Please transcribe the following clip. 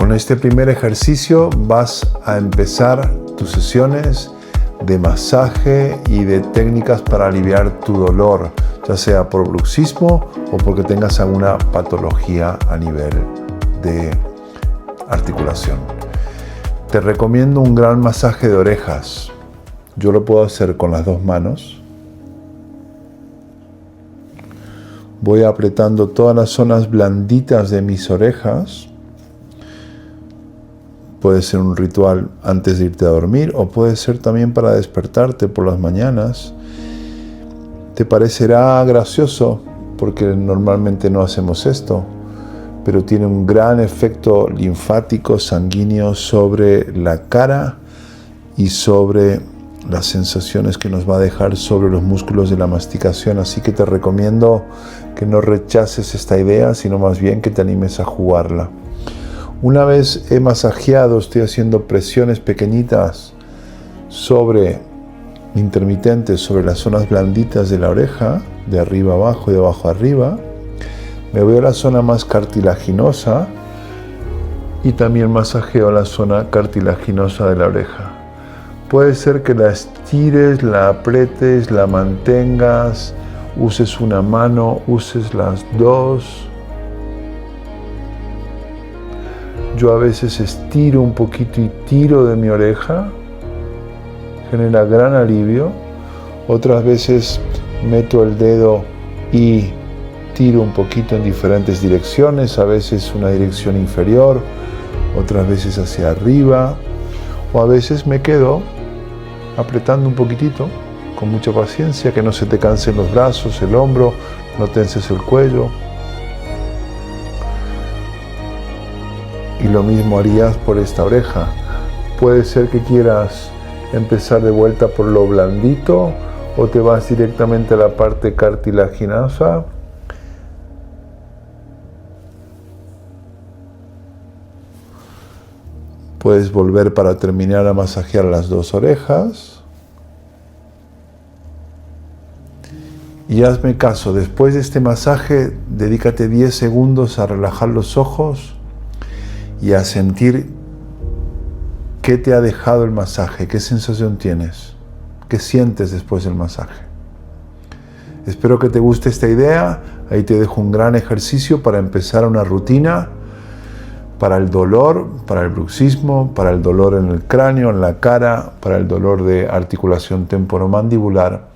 Con este primer ejercicio vas a empezar tus sesiones de masaje y de técnicas para aliviar tu dolor, ya sea por bruxismo o porque tengas alguna patología a nivel de articulación. Te recomiendo un gran masaje de orejas. Yo lo puedo hacer con las dos manos. Voy apretando todas las zonas blanditas de mis orejas. Puede ser un ritual antes de irte a dormir o puede ser también para despertarte por las mañanas. Te parecerá gracioso porque normalmente no hacemos esto, pero tiene un gran efecto linfático sanguíneo sobre la cara y sobre las sensaciones que nos va a dejar sobre los músculos de la masticación. Así que te recomiendo que no rechaces esta idea, sino más bien que te animes a jugarla. Una vez he masajeado, estoy haciendo presiones pequeñitas intermitentes sobre las zonas blanditas de la oreja, de arriba abajo y de abajo arriba. Me voy a la zona más cartilaginosa y también masajeo la zona cartilaginosa de la oreja. Puede ser que la estires, la aprietes, la mantengas, uses una mano, uses las dos. Yo a veces estiro un poquito y tiro de mi oreja, genera gran alivio. Otras veces meto el dedo y tiro un poquito en diferentes direcciones, a veces una dirección inferior, otras veces hacia arriba, o a veces me quedo apretando un poquitito, con mucha paciencia, que no se te cansen los brazos, el hombro, no tenses el cuello. Y lo mismo harías por esta oreja. Puede ser que quieras empezar de vuelta por lo blandito o te vas directamente a la parte cartilaginosa. Puedes volver para terminar a masajear las dos orejas. Y hazme caso, después de este masaje, dedícate 10 segundos a relajar los ojos y a sentir qué te ha dejado el masaje, qué sensación tienes, qué sientes después del masaje. Espero que te guste esta idea. Ahí te dejo un gran ejercicio para empezar una rutina para el dolor, para el bruxismo, para el dolor en el cráneo, en la cara, para el dolor de articulación temporomandibular